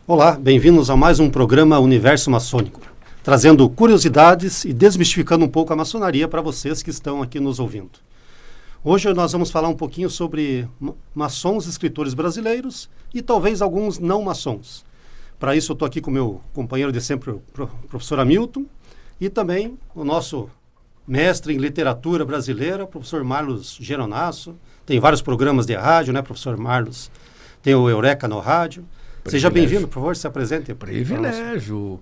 Olá, bem-vindos a mais um programa Universo Maçônico, trazendo curiosidades e desmistificando um pouco a maçonaria para vocês que estão aqui nos ouvindo. Hoje nós vamos falar um pouquinho sobre maçons escritores brasileiros e talvez alguns não maçons. Para isso eu estou aqui com o meu companheiro de sempre, o professor Hamilton, e também o nosso mestre em literatura brasileira, professor Marlos Geronasso. Tem vários programas de rádio, né, professor Marlos? Tem o Eureka no rádio. Seja bem-vindo, por favor, se apresente. Privilégio,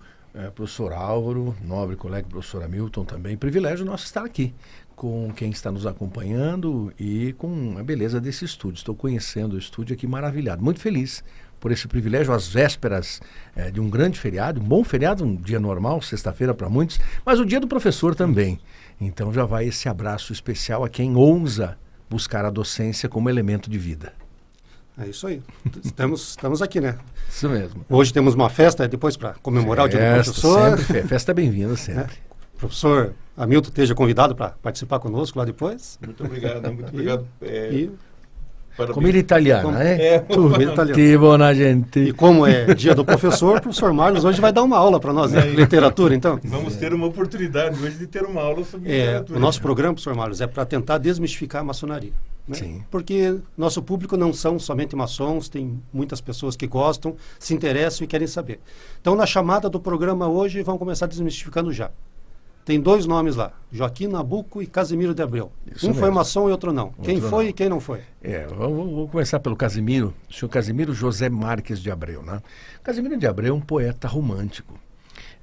professor Álvaro, nobre colega professor Hamilton também. Privilégio nosso estar aqui com quem está nos acompanhando e com a beleza desse estúdio. Estou conhecendo o estúdio aqui maravilhado. Muito feliz por esse privilégio às vésperas de um grande feriado, um bom feriado, um dia normal, sexta-feira para muitos, mas o dia do professor também. Então já vai esse abraço especial a quem ousa buscar a docência como elemento de vida. É isso aí. Estamos aqui, né? Isso mesmo. Hoje temos uma festa depois para comemorar o dia do professor. Sempre, festa bem-vinda sempre. Professor Hamilton esteja convidado para participar conosco lá depois. Muito obrigado, muito obrigado. Comida italiana, Comida italiana. Tutti buona gente. E como é dia do professor, o professor Marlos hoje vai dar uma aula para nós de literatura, então. Vamos ter uma oportunidade hoje de ter uma aula sobre literatura. O nosso programa, professor Marlos, é para tentar desmistificar a maçonaria. Né? Sim. Porque nosso público não são somente maçons, tem muitas pessoas que gostam, se interessam e querem saber. Então, na chamada do programa hoje, vamos começar desmistificando já. Tem dois nomes lá, Joaquim Nabuco e Casimiro de Abreu. Isso um mesmo. foi maçom e outro não. Quem foi não. e quem não foi? Vamos começar pelo Casimiro, o senhor Casimiro José Marques de Abreu. Né? Casimiro de Abreu é um poeta romântico,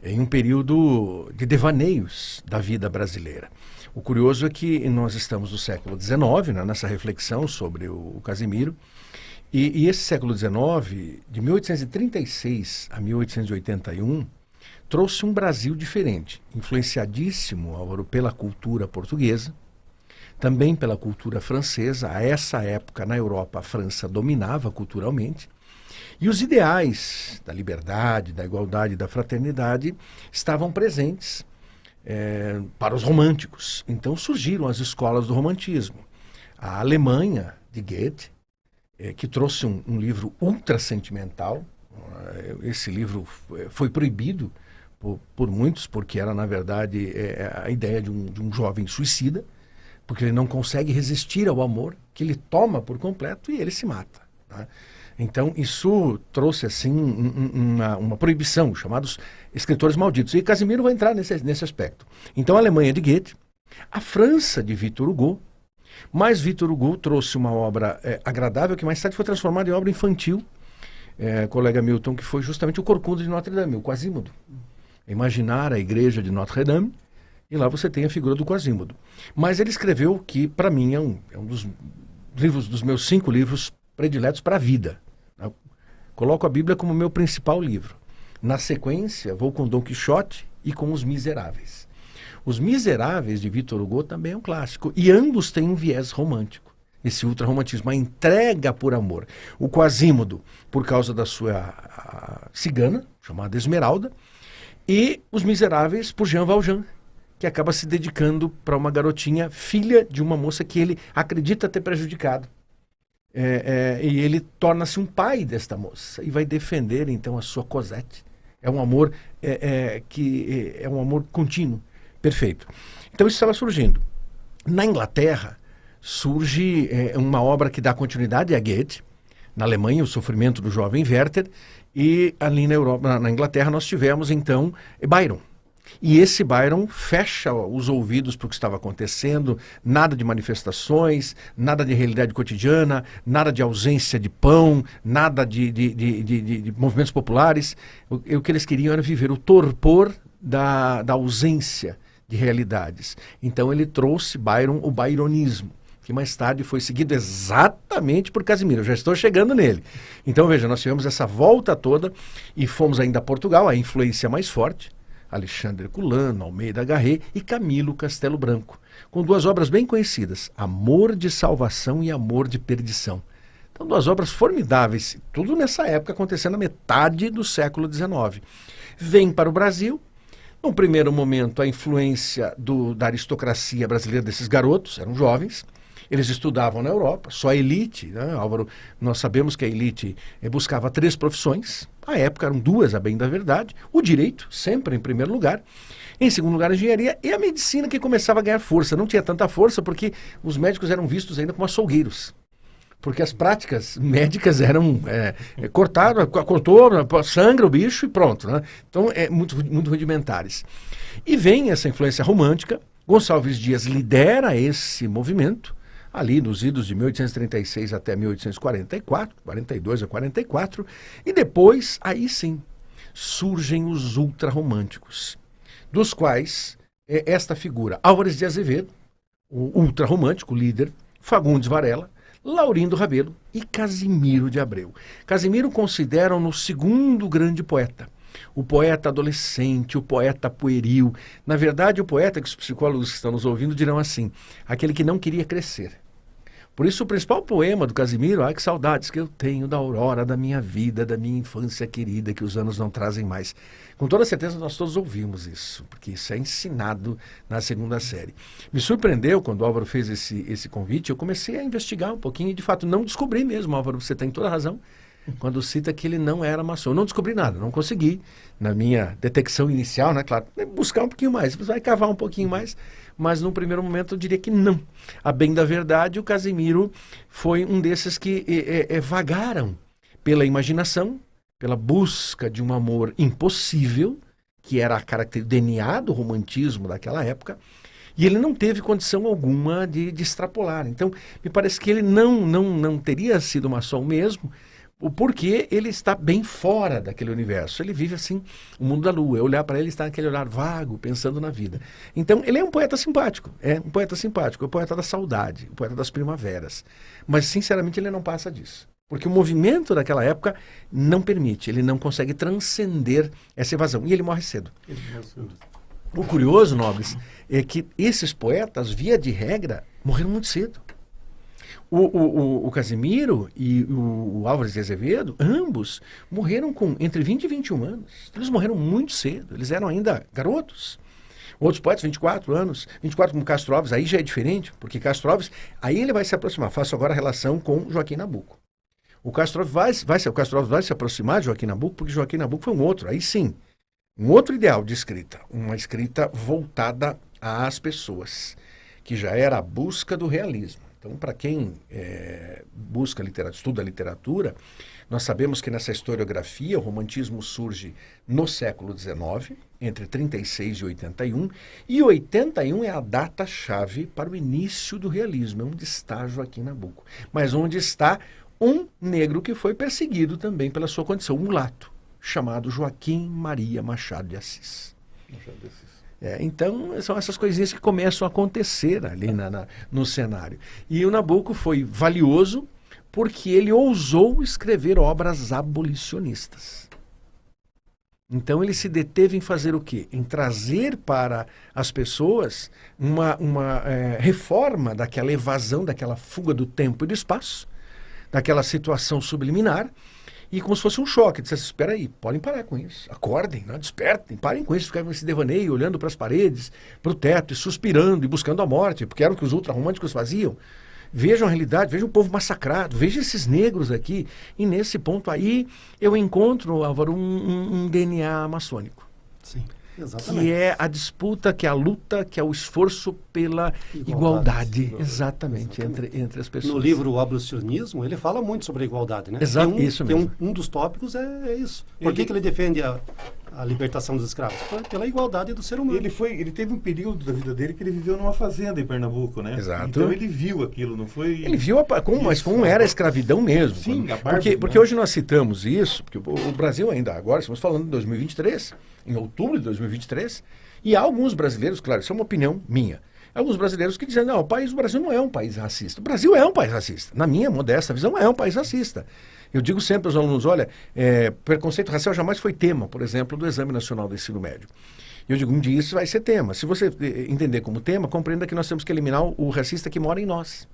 em um período de devaneios da vida brasileira. O curioso é que nós estamos no século XIX, né, nessa reflexão sobre o Casimiro, e esse século XIX, de 1836 a 1881, trouxe um Brasil diferente, influenciadíssimo, Álvaro, pela cultura portuguesa, também pela cultura francesa. A essa época, na Europa, a França dominava culturalmente, e os ideais da liberdade, da igualdade e da fraternidade estavam presentes para os românticos. Então surgiram as escolas do romantismo. A Alemanha, de Goethe, que trouxe um livro ultra sentimental. Esse livro foi proibido por muitos, porque era, na verdade, a ideia de um jovem suicida, porque ele não consegue resistir ao amor, que ele toma por completo e ele se mata. Né? Então, isso trouxe, assim, uma proibição, chamados escritores malditos. E Casimiro vai entrar nesse aspecto. Então, a Alemanha de Goethe, a França de Victor Hugo, mas Victor Hugo trouxe uma obra agradável, que mais tarde foi transformada em obra infantil, colega Milton, que foi justamente o Corcunda de Notre Dame, o Quasímodo. Imaginar a igreja de Notre Dame, e lá você tem a figura do Quasímodo. Mas ele escreveu que, para mim, é um dos meus 5 livros prediletos para a vida. Eu coloco a Bíblia como meu principal livro. Na sequência, vou com Dom Quixote e com Os Miseráveis. Os Miseráveis, de Victor Hugo, também é um clássico. E ambos têm um viés romântico. Esse ultra-romantismo, a entrega por amor. O Quasímodo, por causa da sua cigana, chamada Esmeralda, e Os Miseráveis, por Jean Valjean, que acaba se dedicando para uma garotinha, filha de uma moça que ele acredita ter prejudicado. E ele torna-se um pai desta moça e vai defender então a sua Cosette. É um amor que é um amor contínuo, perfeito. Então isso estava surgindo. Na Inglaterra surge uma obra que dá continuidade a Goethe. Na Alemanha, O Sofrimento do Jovem Werther, e ali na Europa, na Inglaterra, nós tivemos então Byron. E esse Byron fecha os ouvidos para o que estava acontecendo, nada de manifestações, nada de realidade cotidiana, nada de ausência de pão, nada de movimentos populares. O que eles queriam era viver o torpor da ausência de realidades. Então ele trouxe Byron, o byronismo, que mais tarde foi seguido exatamente por Casimiro. Eu já estou chegando nele. Então veja, nós tivemos essa volta toda e fomos ainda a Portugal, a influência mais forte, Alexandre Culano, Almeida Garré e Camilo Castelo Branco, com 2 obras bem conhecidas, Amor de Salvação e Amor de Perdição. Então 2 obras formidáveis, tudo nessa época acontecendo na metade do século XIX. Vem para o Brasil, num primeiro momento a influência da aristocracia brasileira, desses garotos, eram jovens, Eles estudavam na Europa, só a elite, né, Álvaro? Nós sabemos que a elite buscava 3 profissões, à época eram 2, a bem da verdade, o direito, sempre em primeiro lugar, em segundo lugar a engenharia e a medicina, que começava a ganhar força. Não tinha tanta força porque os médicos eram vistos ainda como açougueiros. Porque as práticas médicas eram cortou, sangra o bicho e pronto, né? Então, muito rudimentares. E vem essa influência romântica. Gonçalves Dias lidera esse movimento, ali nos idos de 1836 até 1844, 42 a 44, e depois, aí sim, surgem os ultrarromânticos, dos quais esta figura, Álvares de Azevedo, o ultrarromântico, líder, Fagundes Varela, Laurindo Rebelo e Casimiro de Abreu. Casimiro consideram-no o segundo grande poeta. O poeta adolescente, o poeta pueril. Na verdade, o poeta que os psicólogos que estão nos ouvindo dirão assim, aquele que não queria crescer. Por isso, o principal poema do Casimiro, que saudades que eu tenho da aurora da minha vida, da minha infância querida, que os anos não trazem mais. Com toda certeza nós todos ouvimos isso, porque isso é ensinado na segunda série. Me surpreendeu quando o Álvaro fez esse convite, eu comecei a investigar um pouquinho e de fato não descobri mesmo, Álvaro, você tem toda a razão, quando cita que ele não era maçom. Eu não descobri nada, não consegui, na minha detecção inicial, né, claro, buscar um pouquinho mais, você vai cavar um pouquinho mais, mas num primeiro momento eu diria que não. A bem da verdade, o Casimiro foi um desses que vagaram pela imaginação, pela busca de um amor impossível, que era o DNA do romantismo daquela época, e ele não teve condição alguma de extrapolar. Então, me parece que ele não teria sido maçom mesmo, porque ele está bem fora daquele universo. Ele vive assim, o mundo da lua. Olhar para ele está naquele olhar vago, pensando na vida. Então, ele é um poeta simpático. É um poeta simpático, é o poeta da saudade, o poeta das primaveras. Mas, sinceramente, ele não passa disso. Porque o movimento daquela época não permite, ele não consegue transcender essa evasão. E ele morre cedo. O curioso, nobres, é que esses poetas, via de regra, morreram muito cedo. O Casimiro e o Álvares de Azevedo, ambos, morreram com entre 20 e 21 anos. Eles morreram muito cedo, eles eram ainda garotos. Outros poetas, 24 anos, 24 como Castro Alves, aí já é diferente, porque Castro Alves, aí ele vai se aproximar. Faço agora a relação com Joaquim Nabuco. O Castro Alves vai se aproximar de Joaquim Nabuco, porque Joaquim Nabuco foi um outro, aí sim, um outro ideal de escrita, uma escrita voltada às pessoas, que já era a busca do realismo. Então, para quem busca literatura, estuda literatura, nós sabemos que nessa historiografia o romantismo surge no século XIX, entre 36 e 81, e 81 é a data-chave para o início do realismo, onde está Joaquim Nabuco, mas onde está um negro que foi perseguido também pela sua condição, um mulato, chamado Joaquim Maria Machado de Assis. Então, são essas coisinhas que começam a acontecer ali no cenário. E o Nabuco foi valioso porque ele ousou escrever obras abolicionistas. Então, ele se deteve em fazer o quê? Em trazer para as pessoas uma reforma daquela evasão, daquela fuga do tempo e do espaço, daquela situação subliminar, e como se fosse um choque. Disse, espera aí, podem parar com isso. Acordem, né? Despertem, parem com isso, ficarem com esse devaneio, olhando para as paredes, para o teto, e suspirando, e buscando a morte, porque era o que os ultrarromânticos faziam. Vejam a realidade, vejam o povo massacrado, vejam esses negros aqui. E nesse ponto aí, eu encontro, Álvaro, um DNA maçônico. Sim, exatamente. Que é a disputa, que é a luta, que é o esforço pela igualdade. Exatamente. Entre as pessoas. No livro O Abolicionismo, ele fala muito sobre a igualdade, né? Exato, isso mesmo. Um dos tópicos é isso. Por que ele defende a libertação dos escravos? Pela igualdade do ser humano. Ele teve um período da vida dele que ele viveu numa fazenda em Pernambuco, né? Exato. Então ele viu aquilo, não foi... Ele viu mas como era a escravidão mesmo. Sim, porque hoje nós citamos isso, porque o Brasil ainda agora, estamos falando de 2023, em outubro de 2023, e há alguns brasileiros, claro, isso é uma opinião minha, alguns brasileiros que dizem, não, o Brasil não é um país racista. O Brasil é um país racista. Na minha modesta visão, é um país racista. Eu digo sempre aos alunos, olha, preconceito racial jamais foi tema, por exemplo, do Exame Nacional do Ensino Médio. Eu digo, um dia isso vai ser tema. Se você entender como tema, compreenda que nós temos que eliminar o racista que mora em nós,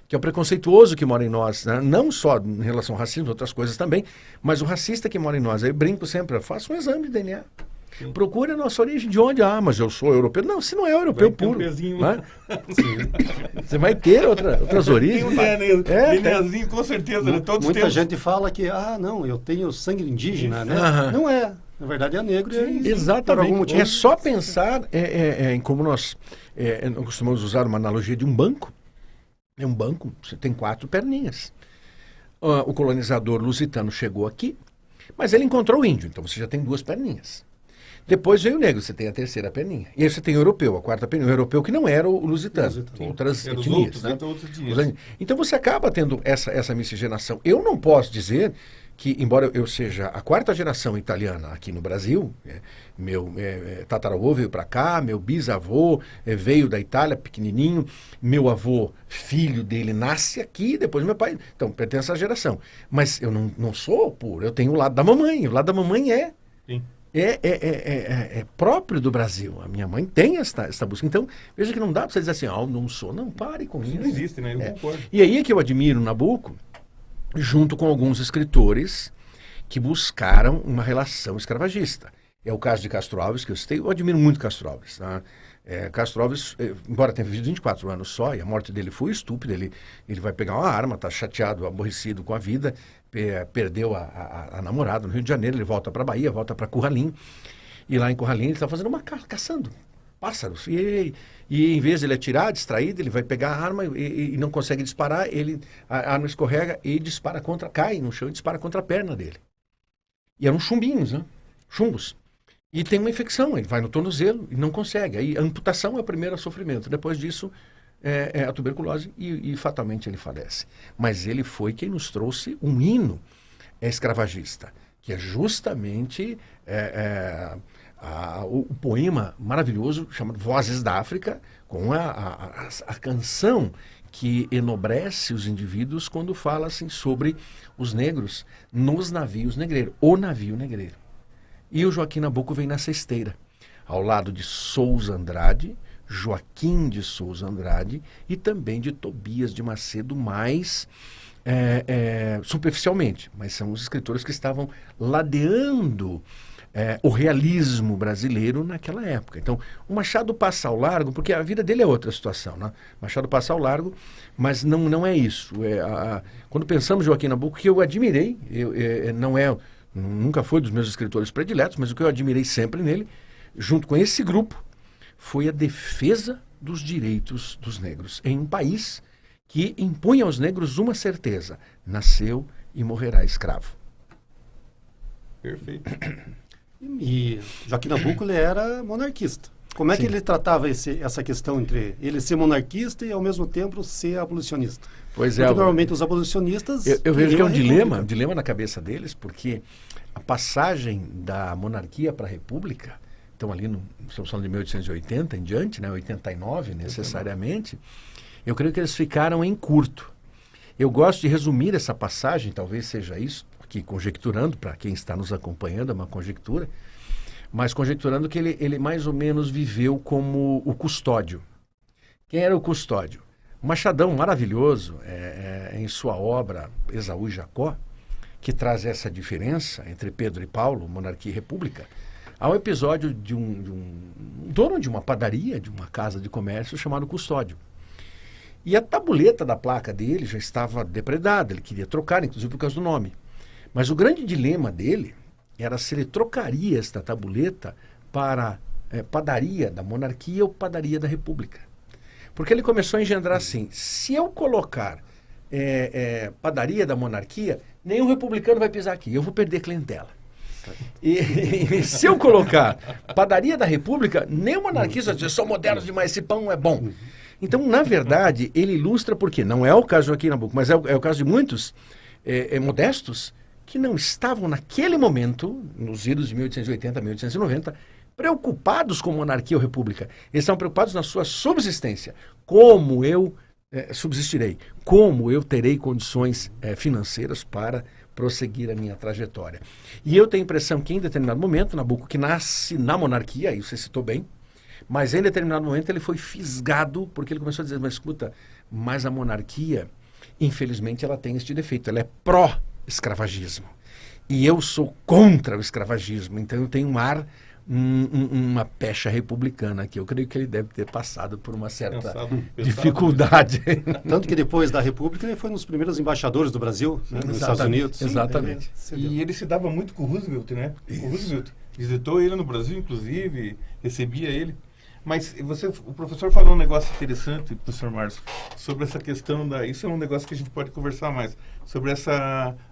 que é o preconceituoso que mora em nós, né? Não só em relação ao racismo, outras coisas também, mas o racista que mora em nós. Aí eu brinco sempre, eu faço um exame de DNA. Procure a nossa origem. De onde? Ah, mas eu sou europeu. Não, você não é europeu puro. Né? Você vai ter outras origens. Tem com certeza. Né? Todos muita gente fala que, não, eu tenho sangue indígena, né? Não é. Na verdade é negro. Exatamente. É só pensar em como nós costumamos usar uma analogia de um banco. É um banco, você tem 4 perninhas. O colonizador lusitano chegou aqui, mas ele encontrou o índio, então você já tem 2 perninhas. Depois veio o negro, você tem a 3ª perninha. E aí você tem o europeu, a 4ª perninha. O europeu que não era o lusitano, outras etnias. Então você acaba tendo essa miscigenação. Eu não posso dizer que, embora eu seja a 4ª geração italiana aqui no Brasil, meu tataravô veio para cá, meu bisavô veio da Itália, pequenininho, meu avô, filho dele, nasce aqui, depois meu pai... Então, pertence a essa geração. Mas eu não sou puro, eu tenho o lado da mamãe. O lado da mamãe é próprio do Brasil. A minha mãe tem esta busca. Então, veja que não dá para você dizer assim, não sou. Não, pare com isso. Não existe, né? Eu concordo. E aí é que eu admiro Nabucco, junto com alguns escritores que buscaram uma relação escravagista. É o caso de Castro Alves, que eu citei. Eu admiro muito Castro Alves. Tá? Castro Alves, embora tenha vivido 24 anos só, e a morte dele foi estúpida, ele vai pegar uma arma, está chateado, aborrecido com a vida, perdeu a namorada no Rio de Janeiro, ele volta para Bahia, volta para Curralim, e lá em Curralim ele está fazendo caçando pássaros, e em vez de ele atirar, distraído, ele vai pegar a arma e não consegue disparar, a arma escorrega e dispara cai no chão e dispara contra a perna dele. E eram chumbinhos, né? Chumbos. E tem uma infecção, ele vai no tornozelo e não consegue. Aí a amputação é o primeiro sofrimento. Depois disso, é a tuberculose e fatalmente ele falece. Mas ele foi quem nos trouxe um hino escravagista, que é justamente o poema maravilhoso chamado Vozes da África, com a canção que enobrece os indivíduos quando fala assim, sobre os negros nos navios negreiros, o navio negreiro. E o Joaquim Nabuco vem nessa esteira, ao lado de Souza Andrade, Joaquim de Souza Andrade e também de Tobias de Macedo, mais superficialmente, mas são os escritores que estavam ladeando o realismo brasileiro naquela época. Então, o Machado passa ao largo, porque a vida dele é outra situação, né? Machado passa ao largo, mas não é isso. Quando pensamos em Joaquim Nabuco, que eu admirei, nunca foi dos meus escritores prediletos, mas o que eu admirei sempre nele, junto com esse grupo, foi a defesa dos direitos dos negros em um país que impunha aos negros uma certeza: nasceu e morrerá escravo. Perfeito. E Joaquim Nabuco, ele era monarquista. Como é que ele tratava essa questão entre ele ser monarquista e, ao mesmo tempo, ser abolicionista? Pois porque normalmente os abolicionistas... Eu vejo que é um dilema na cabeça deles, porque a passagem da monarquia para a república, então ali estamos falando de 1880 em diante, né, 89 necessariamente, eu creio que eles ficaram em curto. Eu gosto de resumir essa passagem, talvez seja isso, aqui conjecturando, para quem está nos acompanhando, é uma conjectura, mas conjecturando que ele mais ou menos viveu como o custódio. Quem era o custódio? O Machadão, maravilhoso, em sua obra Esaú e Jacó, que traz essa diferença entre Pedro e Paulo, monarquia e república, há um episódio de um dono de uma padaria, de uma casa de comércio, chamado Custódio. E a tabuleta da placa dele já estava depredada, ele queria trocar, inclusive por causa do nome. Mas o grande dilema dele era se ele trocaria esta tabuleta para padaria da monarquia ou padaria da república. Porque ele começou a engendrar assim: se eu colocar padaria da monarquia, nenhum republicano vai pisar aqui, eu vou perder clientela. E se eu colocar padaria da república, nem o monarquista vai dizer: são modernos demais, esse pão é bom. Então, na verdade, ele ilustra porque não é o caso de Joaquim Nabuco, mas é o caso de muitos modestos que não estavam naquele momento, nos idos de 1880 a 1890, preocupados com monarquia ou república. Eles estavam preocupados na sua subsistência. Como eu subsistirei? Como eu terei condições financeiras para prosseguir a minha trajetória? E eu tenho a impressão que em determinado momento, Nabuco, que nasce na monarquia, aí você citou bem, mas em determinado momento ele foi fisgado, porque ele começou a dizer: mas escuta, mas a monarquia, infelizmente, ela tem este defeito, ela é pró-escravagismo. E eu sou contra o escravagismo, então eu tenho um ar uma pecha republicana aqui. Eu creio que ele deve ter passado por uma certa Pensado dificuldade. Tanto que depois da República ele foi um dos primeiros embaixadores do Brasil, né, nos Estados Unidos. Exatamente. E ele se dava muito com o Roosevelt, né? O Roosevelt visitou ele no Brasil, inclusive, recebia ele. Mas o professor falou um negócio interessante, professor Márcio, sobre essa questão isso é um negócio que a gente pode conversar mais, sobre esse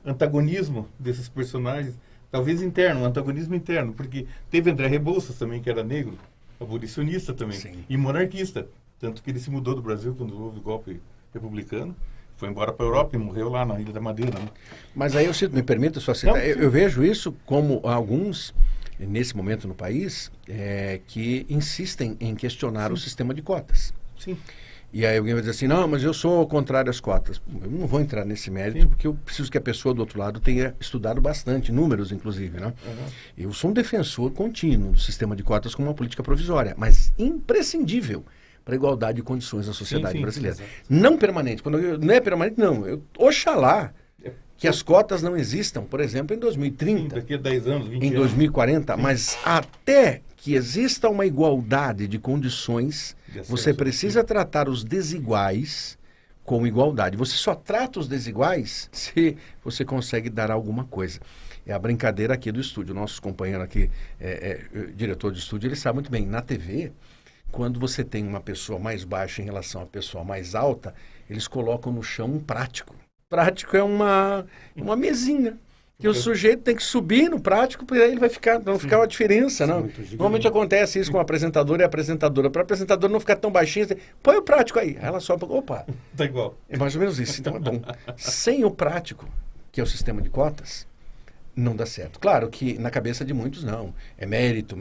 antagonismo desses personagens, talvez interno, um antagonismo interno, porque teve André Rebouças também, que era negro, abolicionista também, Sim. e monarquista, tanto que ele se mudou do Brasil quando houve o golpe republicano, foi embora para a Europa e morreu lá na Ilha da Madeira. Né? Mas aí, me permita só citar, eu vejo isso como alguns, nesse momento no país, que insistem em questionar o sistema de cotas. Sim. E aí alguém vai dizer assim, não, mas eu sou contrário às cotas. Eu não vou entrar nesse mérito, porque eu preciso que a pessoa do outro lado tenha estudado bastante, números inclusive, né? Eu sou um defensor contínuo do sistema de cotas como uma política provisória, mas imprescindível para a igualdade de condições na sociedade brasileira. Não permanente. Não é permanente, não. Oxalá que as cotas não existam, por exemplo, em 2030. Daqui a 10 anos, 20 em anos. 2040, mas até que exista uma igualdade de condições, você precisa tratar os desiguais com igualdade. Você só trata os desiguais se você consegue dar alguma coisa. É a brincadeira aqui do estúdio. Nosso companheiro aqui, diretor de estúdio, ele sabe muito bem. Na TV, quando você tem uma pessoa mais baixa em relação à pessoa mais alta, eles colocam no chão um prático. Prático é uma mesinha. Que o sujeito tem que subir no prático, porque aí ele vai ficar uma diferença, não? Normalmente acontece isso com o apresentador e a apresentadora. Para a apresentadora não ficar tão baixinha, põe o prático aí. Ela só, opa. Tá igual. É mais ou menos isso. Então é bom. Sem o prático, que é o sistema de cotas, não dá certo. Claro que na cabeça de muitos não. É mérito.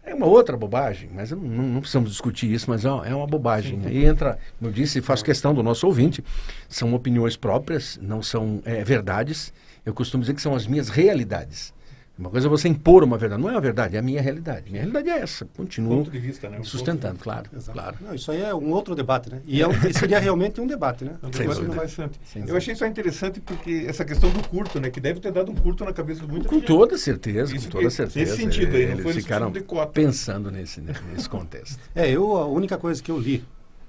É uma outra bobagem, mas não precisamos discutir isso, mas é uma bobagem. Aí entra, como eu disse, faço questão do nosso ouvinte, são opiniões próprias, não são verdades. Eu costumo dizer que são as minhas realidades. Uma coisa é você impor uma verdade. Não é a verdade, é a minha realidade. Minha realidade é essa. Continuo ponto de vista, né? sustentando, claro. Não, isso aí é um outro debate, né? E seria realmente um debate, né? Eu achei isso interessante porque essa questão do curto, né? Que deve ter dado um curto na cabeça de muita gente. Com toda certeza, com toda certeza. Nesse sentido aí, não eles foi ficaram de cota. pensando nesse contexto. A única coisa que eu li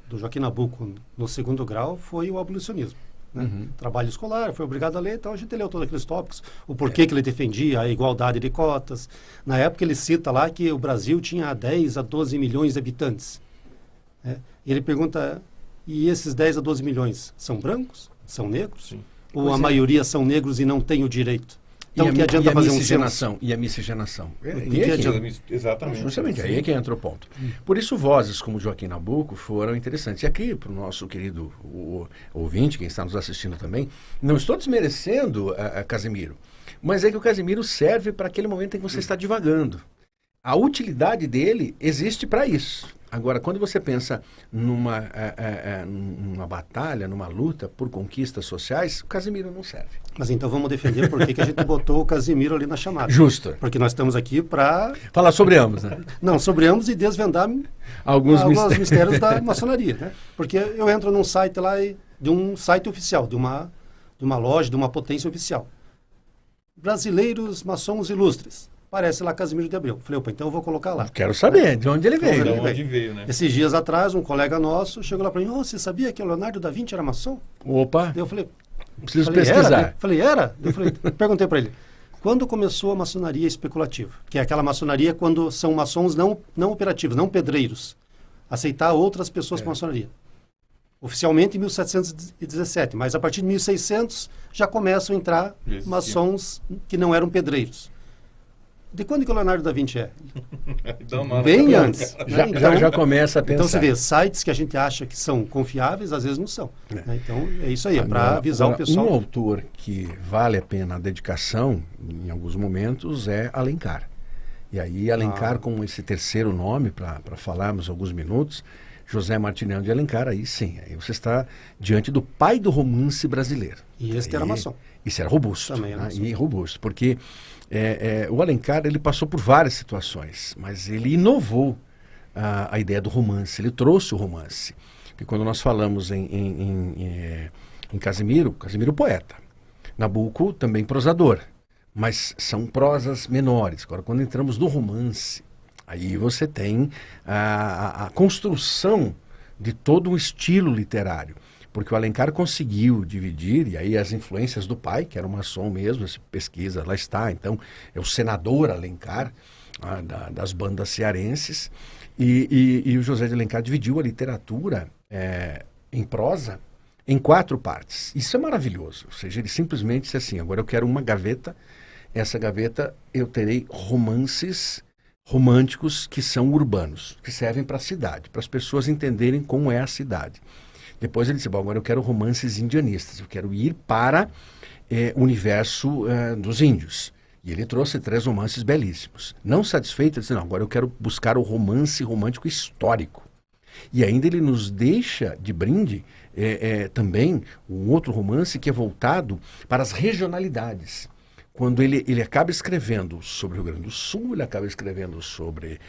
do Joaquim Nabuco no segundo grau foi o abolicionismo. Né? Trabalho escolar, foi obrigado a ler, então a gente leu todos aqueles tópicos, o porquê que ele defendia a igualdade de cotas. Na época ele cita lá que o Brasil tinha 10 a 12 milhões de habitantes. Né? E ele pergunta, e esses 10 a 12 milhões são brancos? São negros? Sim. Ou a maioria são negros e não têm o direito? Então, que adianta fazer um censo? E a miscigenação. Exatamente. Justamente, aí é que entra o ponto. Por isso, vozes como Joaquim Nabuco foram interessantes. E aqui, para o nosso querido ouvinte, quem está nos assistindo também, não estou desmerecendo a Casimiro, mas é que o Casimiro serve para aquele momento em que você está divagando. A utilidade dele existe para isso. Agora, quando você pensa numa batalha, numa luta por conquistas sociais, o Casimiro não serve. Mas então vamos defender por que a gente botou o Casimiro ali na chamada. Justo. Porque nós estamos aqui para... falar sobre ambos, né? Não, sobre ambos e desvendar alguns mistérios da maçonaria. Né? Porque eu entro num site lá, de um site oficial, de uma loja, de uma potência oficial. Brasileiros maçons ilustres. Parece lá Casimiro de Abreu. Falei, opa, então eu vou colocar lá. Quero saber de onde ele veio. Né? Esses dias atrás, um colega nosso chegou lá para mim, você sabia que o Leonardo da Vinci era maçom? Opa! Daí eu falei, preciso pesquisar. Era? Falei, era? Perguntei para ele, quando começou a maçonaria especulativa? Que é aquela maçonaria quando são maçons não operativos, não pedreiros. Aceitar outras pessoas para a maçonaria. Oficialmente em 1717, mas a partir de 1600 já começam a entrar maçons que não eram pedreiros. De quando que o Leonardo da Vinci é? Bem antes. Já começa a pensar. Então você vê, sites que a gente acha que são confiáveis, às vezes não são. Né? Então é isso aí, é para avisar o pessoal. Um autor que vale a pena a dedicação, em alguns momentos, é Alencar. E aí Alencar, com esse terceiro nome, para falarmos alguns minutos, José Martiniano de Alencar, aí sim, aí você está diante do pai do romance brasileiro. E esse era maçom. Isso era robusto. Também era maçom. E robusto, porque o Alencar, ele passou por várias situações, mas ele inovou a ideia do romance, ele trouxe o romance. Porque quando nós falamos em Casimiro poeta, Nabuco também prosador, mas são prosas menores. Agora, quando entramos no romance, Aí você tem a construção de todo um estilo literário. Porque o Alencar conseguiu dividir, e aí as influências do pai, que era um maçom mesmo, essa pesquisa lá está, então é o senador Alencar, das bandas cearenses, e o José de Alencar dividiu a literatura em prosa em 4 partes. Isso é maravilhoso, ou seja, ele simplesmente disse assim, agora eu quero uma gaveta, essa gaveta eu terei romances românticos que são urbanos, que servem para a cidade, para as pessoas entenderem como é a cidade. Depois ele disse, bom, agora eu quero romances indianistas, eu quero ir para o universo dos índios. E ele trouxe 3 romances belíssimos. Não satisfeito, ele disse, não, agora eu quero buscar o romance romântico histórico. E ainda ele nos deixa de brinde também um outro romance que é voltado para as regionalidades. Quando ele acaba escrevendo sobre o Rio Grande do Sul, ele acaba escrevendo sobre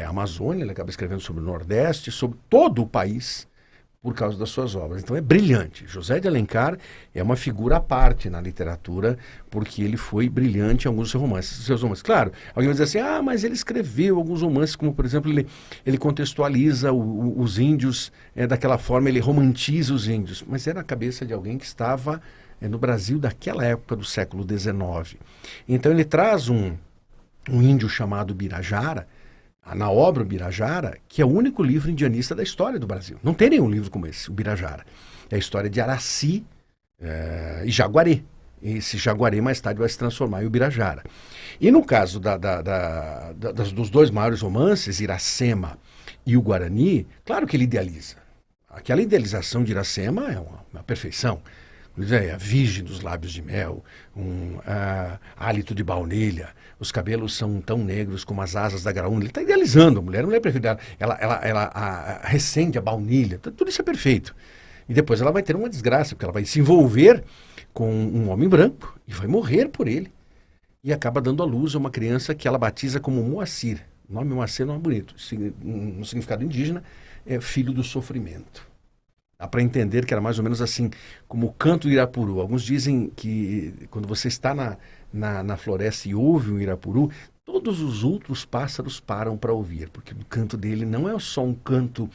a Amazônia, ele acaba escrevendo sobre o Nordeste, sobre todo o país, por causa das suas obras. Então é brilhante. José de Alencar é uma figura à parte na literatura, porque ele foi brilhante em alguns seus romances. Claro, alguém vai dizer assim, mas ele escreveu alguns romances, como por exemplo, ele contextualiza os índios daquela forma, ele romantiza os índios, mas era a cabeça de alguém que estava no Brasil daquela época do século XIX. Então ele traz um índio chamado Birajara, na obra Birajara, que é o único livro indianista da história do Brasil. Não tem nenhum livro como esse, o Birajara. É a história de Araci e Jaguaré. Esse Jaguaré mais tarde vai se transformar em Ubirajara. E no caso dos 2 maiores romances, Iracema e o Guarani, claro que ele idealiza. Aquela idealização de Iracema é uma perfeição. A virgem dos lábios de mel, hálito de baunilha, os cabelos são tão negros como as asas da graúna. Ele está idealizando a mulher perfeita. Ela recende a baunilha, tudo isso é perfeito. E depois ela vai ter uma desgraça, porque ela vai se envolver com um homem branco e vai morrer por ele. E acaba dando à luz a uma criança que ela batiza como Moacir. O nome Moacir não é bonito. No significado indígena, é filho do sofrimento. Dá para entender que era mais ou menos assim, como o canto do Irapuru. Alguns dizem que quando você está na floresta e ouve o Irapuru, todos os outros pássaros param para ouvir, porque o canto dele não é só um canto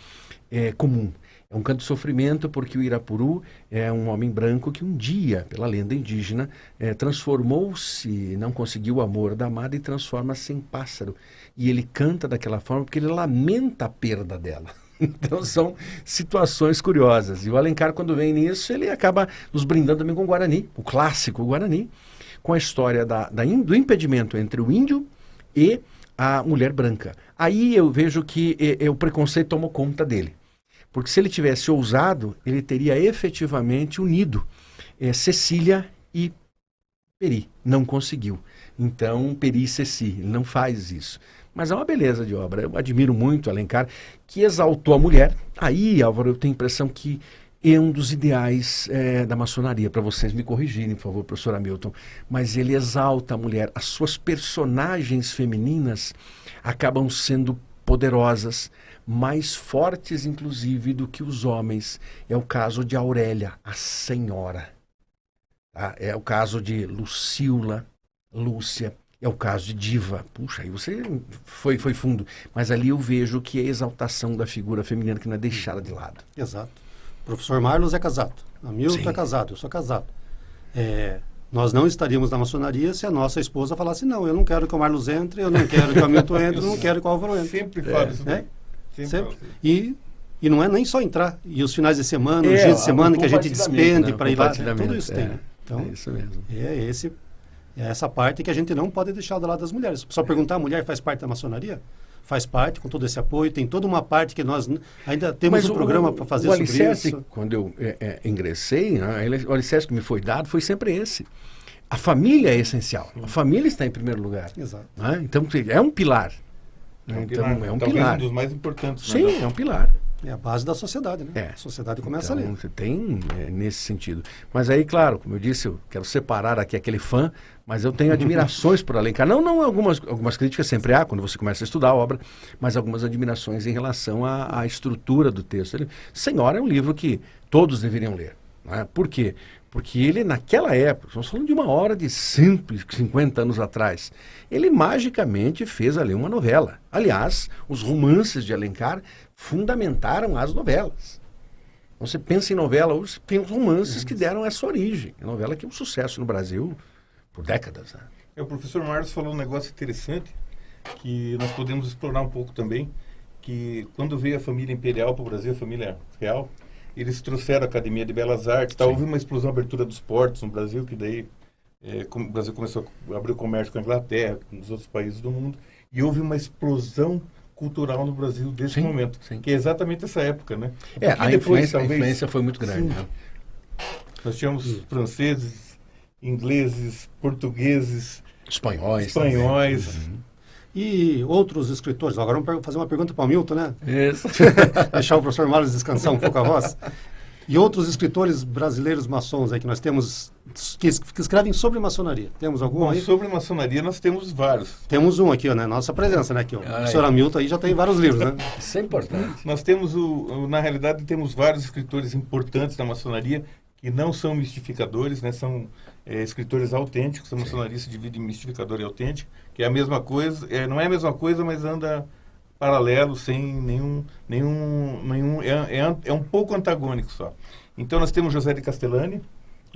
comum. É um canto de sofrimento, porque o Irapuru é um homem branco que um dia, pela lenda indígena, transformou-se, não conseguiu o amor da amada e transforma-se em pássaro. E ele canta daquela forma porque ele lamenta a perda dela. Então são situações curiosas. E o Alencar, quando vem nisso, ele acaba nos brindando também com o Guarani, o clássico Guarani, com a história do impedimento entre o índio e a mulher branca. Aí eu vejo que o preconceito tomou conta dele. Porque se ele tivesse ousado, ele teria efetivamente unido Cecília e Peri. Não conseguiu. Então, Peri e Ceci, ele não faz isso. Mas é uma beleza de obra. Eu admiro muito Alencar, que exaltou a mulher. Aí, Álvaro, eu tenho a impressão que é um dos ideais da maçonaria, para vocês me corrigirem, por favor, professor Hamilton. Mas ele exalta a mulher. As suas personagens femininas acabam sendo poderosas, mais fortes, inclusive, do que os homens. É o caso de Aurélia, a senhora. Tá? É o caso de Lucila, Lúcia. É o caso de Diva. Puxa, aí você foi fundo. Mas ali eu vejo que é a exaltação da figura feminina que não é deixada de lado. Exato. O professor Marlos é casado. Hamilton é casado. Eu sou casado. Nós não estaríamos na maçonaria se a nossa esposa falasse, não, eu não quero que o Marlos entre, eu não quero que o Hamilton entre, eu não quero que o Álvaro entre. Sempre falo isso. Sempre. E não é nem só entrar. E os finais de semana, os dias de semana que a gente despende para ir lá. Tudo isso tem. Então, é isso mesmo. É essa parte que a gente não pode deixar do lado das mulheres. Só perguntar, a mulher faz parte da maçonaria? Faz parte, com todo esse apoio. Tem toda uma parte que nós ainda temos um programa para fazer sobre isso. Quando eu ingressei, o alicerce que me foi dado foi sempre esse. A família é essencial. A família está em primeiro lugar. Exato. Né? Então, é um pilar. É um pilar. Um dos mais importantes. Sim, é um pilar. É a base da sociedade, né? A sociedade começa ali. Você tem nesse sentido. Mas aí, claro, como eu disse, eu quero separar aqui aquele fã, mas eu tenho admirações por Alencar. Não algumas críticas sempre há, quando você começa a estudar a obra, mas algumas admirações em relação à estrutura do texto. Senhora é um livro que todos deveriam ler. Né? Por quê? Porque ele, naquela época, estamos falando de uma hora de 150 anos atrás, ele magicamente fez ali uma novela. Aliás, os romances de Alencar fundamentaram as novelas. Você pensa em novela, hoje tem os romances que deram essa origem. A novela que é um sucesso no Brasil por décadas. Né? O professor Marlos falou um negócio interessante, que nós podemos explorar um pouco também, que quando veio a família imperial para o Brasil, a família real, eles trouxeram a Academia de Belas Artes, houve uma explosão, abertura dos portos no Brasil, que daí o Brasil começou a abrir o comércio com a Inglaterra, com os outros países do mundo, e houve uma explosão cultural no Brasil desse momento, que é exatamente essa época, né? A influência foi muito grande. Né? Nós tínhamos franceses, ingleses, portugueses, espanhóis. E outros escritores. Agora vamos fazer uma pergunta para o Milton, né? Isso. Deixar o professor Marlos descansar um pouco a voz. E outros escritores brasileiros maçons aí que nós temos, que escrevem sobre maçonaria. Temos algum aí? Sobre maçonaria nós temos vários. Temos um aqui, né? Nossa presença, né? Aqui, o professor Hamilton aí já tem vários livros, né? Isso é importante. Nós temos, na realidade, temos vários escritores importantes da maçonaria que não são mistificadores, né? São escritores autênticos. A maçonaria se divide em mistificador e autêntico, que é a mesma coisa, não é a mesma coisa, mas anda paralelo, sem é um pouco antagônico só. Então nós temos José de Castellani,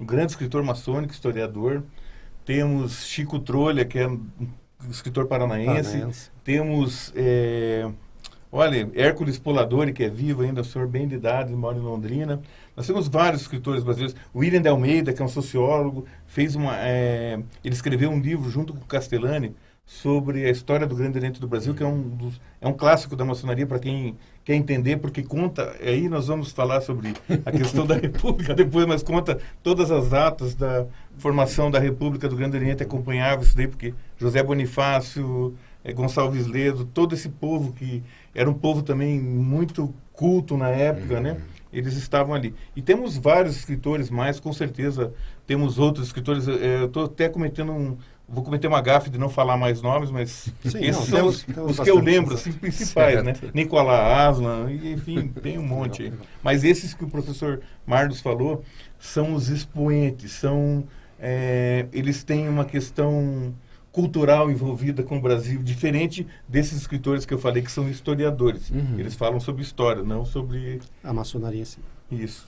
um grande escritor maçônico, historiador. Temos Chico Trolha, que é um escritor paranaense. Temos, Hércules Poladori, que é vivo ainda, um senhor bem de idade, mora em Londrina. Nós temos vários escritores brasileiros. William de Almeida, que é um sociólogo, ele escreveu um livro junto com Castellani sobre a história do Grande Oriente do Brasil, que é um clássico da maçonaria para quem quer entender, porque conta, aí nós vamos falar sobre a questão da República depois, mas conta todas as datas da formação da República do Grande Oriente, acompanhava isso daí, porque José Bonifácio, Gonçalves Ledo, todo esse povo que era um povo também muito culto na época, né? Eles estavam ali. E temos vários escritores mais, com certeza temos outros escritores. Eu estou até vou cometer uma gafe de não falar mais nomes, mas esses são os que eu lembro, assim, principais, né? Nicolau Aslan, enfim, tem um monte aí. Mas esses que o professor Marlos falou são os expoentes, eles têm uma questão cultural envolvida com o Brasil, diferente desses escritores que eu falei, que são historiadores. Eles falam sobre história, não sobre a maçonaria, sim. Isso.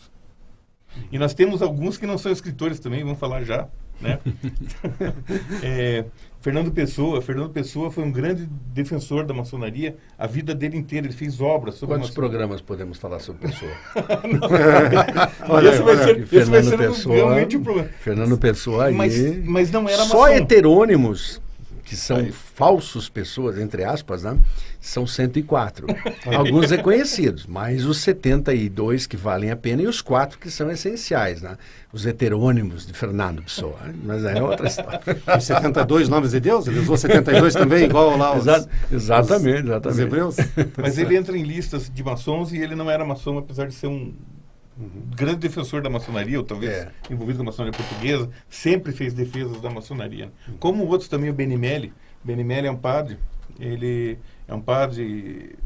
E nós temos alguns que não são escritores também, vamos falar já, né? Fernando Pessoa foi um grande defensor da maçonaria, a vida dele inteira, ele fez obras sobre Quantos programas podemos falar sobre Pessoa? Esse vai ser realmente um problema. Fernando Pessoa aí, mas não era só heterônimos, que são falsos pessoas, entre aspas, né? São 104. Alguns reconhecidos, mas os 72 que valem a pena e os 4 que são essenciais, né? Os heterônimos de Fernando Pessoa. Mas é outra história. Os 72 nomes de Deus? Ele usou 72 também, igual lá exatamente. Os hebreus? Mas ele entra em listas de maçons e ele não era maçom, apesar de ser um grande defensor da maçonaria, ou talvez envolvido com a maçonaria portuguesa, sempre fez defesas da maçonaria. Como outros também, o Benimeli. Benimeli é um padre, ele é um padre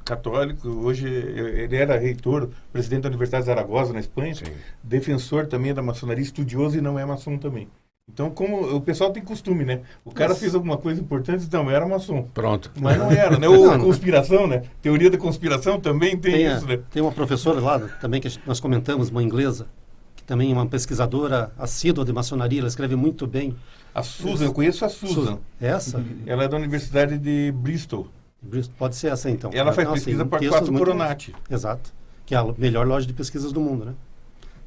católico, hoje ele era reitor, presidente da Universidade de Zaragoza, na Espanha, defensor também da maçonaria, estudioso e não é maçom também. Então, como o pessoal tem costume, né? O cara fez alguma coisa importante, então era maçom. Pronto. Mas não era, né? Ou conspiração, né? Teoria da conspiração também tem isso, né? Tem uma professora lá também que nós comentamos, uma inglesa, que também é uma pesquisadora assídua de maçonaria, ela escreve muito bem. A Susan, eu conheço a Susan. Essa? Ela é da Universidade de Bristol. Pode ser essa, então. Ela faz pesquisa para 4 Coronati. Exato. Que é a melhor loja de pesquisas do mundo, né?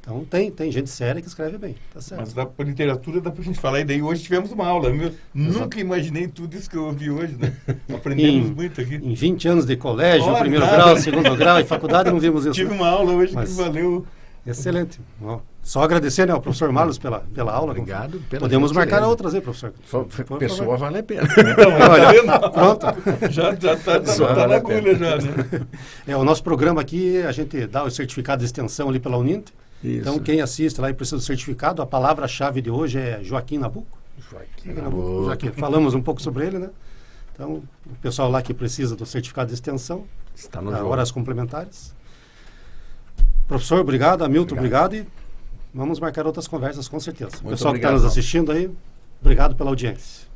Então, tem gente séria que escreve bem, tá certo. Mas por literatura dá pra gente falar. E daí hoje tivemos uma aula. Nunca imaginei tudo isso que eu ouvi hoje, né? Aprendemos muito aqui. Em 20 anos de colégio, primeiro grau, segundo grau e faculdade, não vimos isso. Tive uma aula hoje que valeu. Excelente. Só agradecer, né, ao professor Marlos pela aula. Obrigado. Podemos marcar outras aí, professor. Pessoa vale a pena. Então, olha, pronto. Já tá na agulha já, né? O nosso programa aqui, a gente dá o certificado de extensão ali pela Uninter. Isso. Então, quem assiste lá e precisa do certificado, a palavra-chave de hoje é Joaquim Nabuco. Joaquim. Falamos um pouco sobre ele, né? Então, o pessoal lá que precisa do certificado de extensão, está no horas complementares. Professor, obrigado. Hamilton, obrigado. E Vamos marcar outras conversas, com certeza. Muito Pessoal que está obrigado, nos assistindo aí, obrigado pela audiência.